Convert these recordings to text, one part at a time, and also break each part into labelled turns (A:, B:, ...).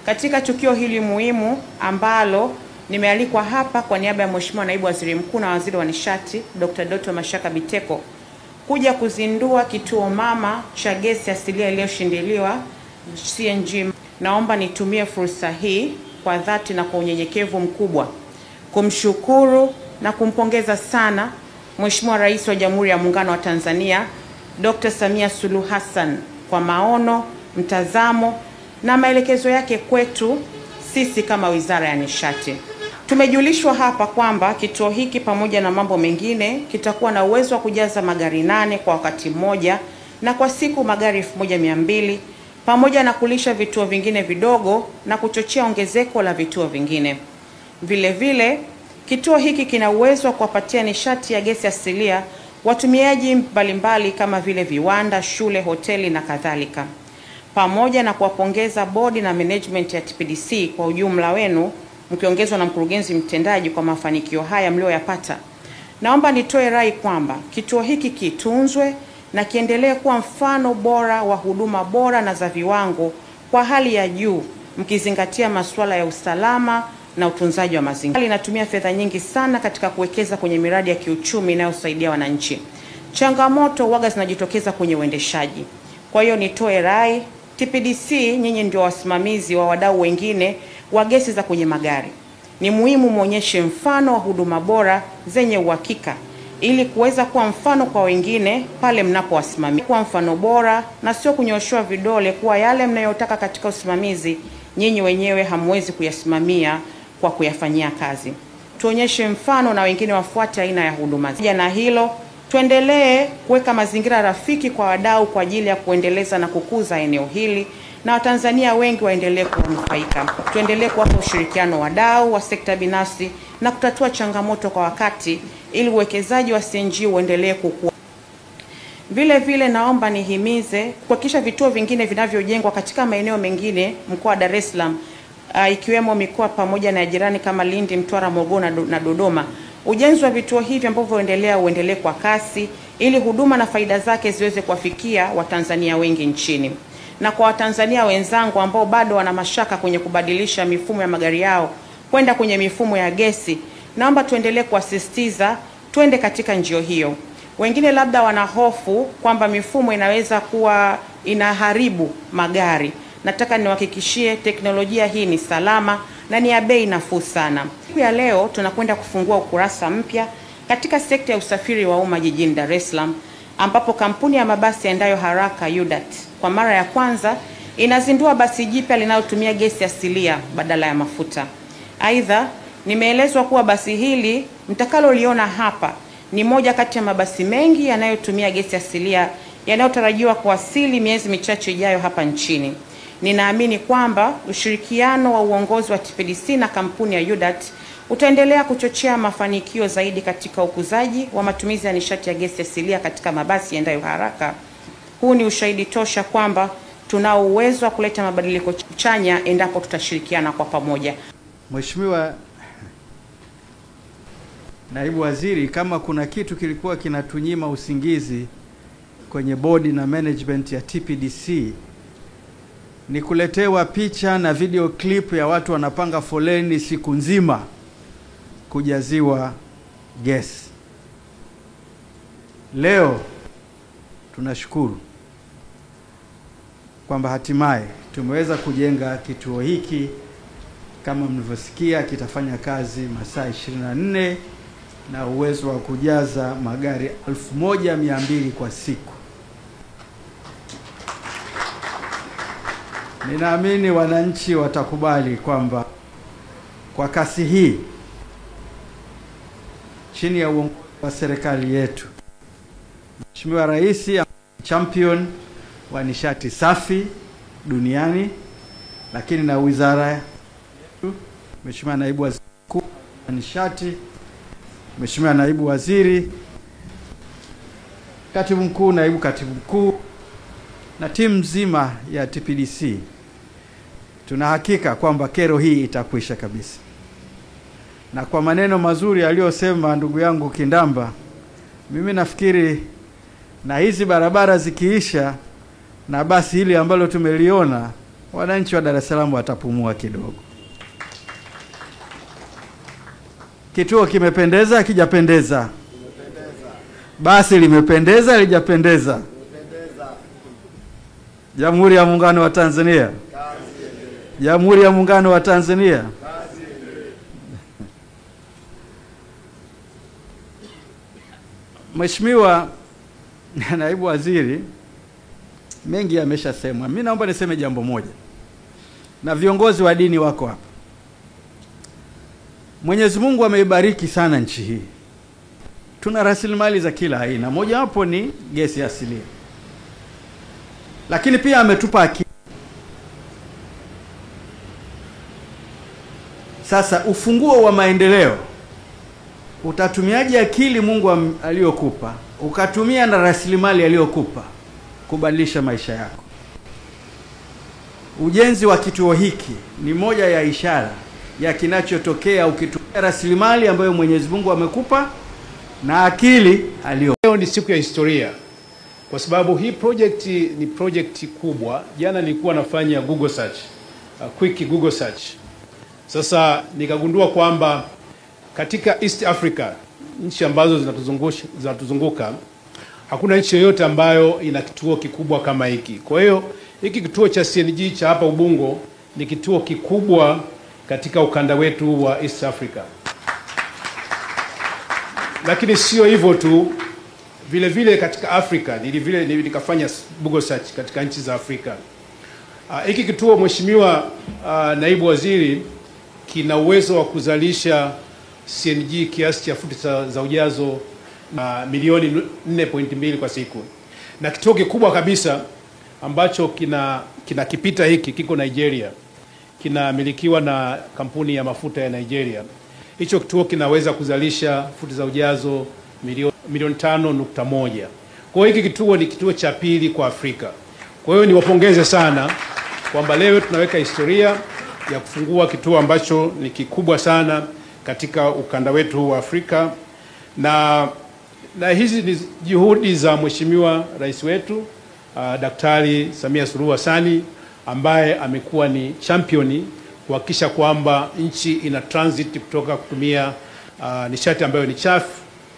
A: Katika tukio hili muhimu ambalo nimealikwa hapa kwa niaba ya Mheshimiwa Naibu Waziri Mkuu na Waziri wa Nishati Dr. Doto Mashaka Biteko kuja kuzindua kituo mama cha gesi asilia iliyoshindiliwa CNG, naomba nitumie fursa hii kwa dhati na kwa unyenyekevu mkubwa kumshukuru na kumpongeza sana Mheshimiwa Rais wa Jamhuri ya Muungano wa Tanzania Dr. Samia Suluhu Hassan kwa maono, mtazamo na maelekezo yake kwetu sisi kama Wizara ya Nishati. Tumejulishwa hapa kwamba kituo hiki pamoja na mambo mengine kitakuwa na uwezo wa kujaza magari 8 kwa wakati mmoja na kwa siku magari 1200 pamoja na kulisha vituo vingine vidogo na kuchochea ongezeko la vituo vingine. Vile vile, kituo hiki kina uwezo wa kuwapatia nishati ya gesi asilia watumiaji mbalimbali kama vile viwanda, shule, hoteli na kadhalika. Pamoja na kuwapongeza bodi na management ya TPDC kwa ujumla wenu mkiongezwa na mkurugenzi mtendaji kwa mafanikio haya mlioyapata, naomba nitoe rai kwamba kituo hiki kitunzwe na kiendelee kuwa mfano bora wa huduma bora na za viwango kwa hali ya juu, mkizingatia masuala ya usalama na utunzaji wa mazingira. Inatumia fedha nyingi sana katika kuwekeza kwenye miradi ya kiuchumi inayosaidia wananchi. Changamoto waga zinajitokeza kwenye uendeshaji. Kwa hiyo nitoe rai, TPDC nyinyi ndio wasimamizi wa wadau wengine wa gesi za kwenye magari. Ni muhimu muonyeshe mfano wa huduma bora zenye uhakika ili kuweza kuwa mfano kwa wengine pale mnapowasimamia. Kuwa mfano bora na sio kunyoshwa vidole kuwa yale mnayotaka katika usimamizi nyinyi wenyewe hamwezi kuyasimamia kwa kuyafanyia kazi. Tuonyeshe mfano na wengine wafuate aina ya huduma. Na hilo, tuendelee kuweka mazingira rafiki kwa wadau kwa ajili ya kuendeleza na kukuza eneo hili na Watanzania wengi waendelee kunufaika. Tuendelee kuwapa ushirikiano wadau wa sekta binafsi na kutatua changamoto kwa wakati ili uwekezaji wa CNG uendelee kukua. Vile vile naomba nihimize kuhakikisha vituo vingine vinavyojengwa katika maeneo mengine mkoa wa Dar es Salaam ikiwemo mikoa pamoja na jirani kama Lindi, Mtwara, Morogoro na Dodoma. Ujenzi wa vituo hivi ambavyo uendelee kwa kasi ili huduma na faida zake ziweze kuwafikia Watanzania wengi nchini. Na kwa Watanzania wenzangu ambao bado wana mashaka kwenye kubadilisha mifumo ya magari yao kwenda kwenye mifumo ya gesi, naomba tuendelee kuasisitiza twende katika njia hiyo. Wengine labda wana hofu kwamba mifumo inaweza kuwa inaharibu magari. Nataka niwahakikishie teknolojia hii ni salama na ni ya bei nafuu sana. Siku ya leo tunakwenda kufungua ukurasa mpya katika sekta ya usafiri wa umma jijini Dar es Salaam, ambapo kampuni ya mabasi yaendayo haraka UDAT kwa mara ya kwanza inazindua basi jipya linalotumia gesi asilia badala ya mafuta. Aidha, nimeelezwa kuwa basi hili mtakaloliona hapa ni moja kati ya mabasi mengi yanayotumia gesi asilia yanayotarajiwa kuwasili miezi michache ijayo hapa nchini. Ninaamini kwamba ushirikiano wa uongozi wa TPDC na kampuni ya UDAT utaendelea kuchochea mafanikio zaidi katika ukuzaji wa matumizi ya nishati ya gesi asilia katika mabasi yaendayo haraka. Huu ni ushahidi tosha kwamba tunao uwezo wa kuleta mabadiliko chanya endapo tutashirikiana kwa pamoja.
B: Mheshimiwa Naibu Waziri, kama kuna kitu kilikuwa kinatunyima usingizi kwenye bodi na management ya TPDC ni kuletewa picha na video clip ya watu wanapanga foleni siku nzima kujaziwa gesi. Leo tunashukuru kwamba hatimaye tumeweza kujenga kituo hiki. Kama mlivyosikia, kitafanya kazi masaa 24 na uwezo wa kujaza magari 1200 kwa siku. Ninaamini wananchi watakubali kwamba kwa kasi hii chini ya uongozi wa serikali yetu, Mheshimiwa Rais champion wa nishati safi duniani, lakini na wizara yetu, Mheshimiwa Naibu Waziri Mkuu wa Nishati, Mheshimiwa Naibu Waziri, Katibu Mkuu, Naibu Katibu Mkuu na timu nzima ya TPDC, tuna hakika kwamba kero hii itakwisha kabisa. Na kwa maneno mazuri aliyosema ndugu yangu Kindamba, mimi nafikiri na hizi barabara zikiisha na basi hili ambalo tumeliona, wananchi wa Dar es Salaam watapumua kidogo. Kituo kimependeza, hakijapendeza? Basi limependeza, halijapendeza? Jamhuri ya Muungano wa Tanzania. Jamhuri ya Muungano wa Tanzania. Mheshimiwa Naibu Waziri, mengi yameshasemwa. Mimi naomba niseme jambo moja, na viongozi wa dini wako hapa. Mwenyezi Mungu ameibariki sana nchi hii. Tuna rasilimali za kila aina, moja wapo ni gesi asilia. Lakini pia ametupa akili. Sasa ufunguo wa maendeleo, utatumiaje akili Mungu aliyokupa, ukatumia na rasilimali aliyokupa kubadilisha maisha yako. Ujenzi wa kituo hiki ni moja ya ishara ya kinachotokea ukitumia rasilimali ambayo Mwenyezi Mungu amekupa na akili aliyo.
C: Leo ni siku ya historia kwa sababu hii project ni project kubwa. Jana nilikuwa nafanya Google search, quick Google search. Sasa nikagundua kwamba katika East Africa, nchi ambazo zinatuzunguka, hakuna nchi yoyote ambayo ina kituo kikubwa kama hiki. Kwa hiyo hiki kituo cha CNG cha hapa Ubungo ni kituo kikubwa katika ukanda wetu wa East Africa. Lakini sio hivyo tu, vile vile katika Afrika nikafanya Google search katika nchi za Afrika. Hiki kituo Mheshimiwa Naibu Waziri, kina uwezo wa kuzalisha CNG kiasi cha futi za ujazo milioni 4.2 kwa siku. Na kituo kikubwa kabisa ambacho kinakipita hiki kiko Nigeria. Kinamilikiwa na kampuni ya mafuta ya Nigeria. Hicho kituo kinaweza kuzalisha futi za ujazo milioni 5.1. Kwa hiyo hiki kituo ni kituo cha pili kwa Afrika. Kwa hiyo niwapongeze sana kwamba leo tunaweka historia ya kufungua kituo ambacho ni kikubwa sana katika ukanda wetu wa Afrika. Na hizi ni juhudi za Mheshimiwa Rais wetu Daktari Samia Suluhu Hassan, ambaye amekuwa ni championi kuhakikisha kwamba nchi ina transit kutoka kutumia nishati ambayo ni chafu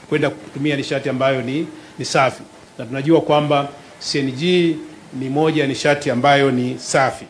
C: kwenda kutumia nishati ambayo ni safi. Na tunajua kwamba CNG ni moja ya nishati ambayo ni safi.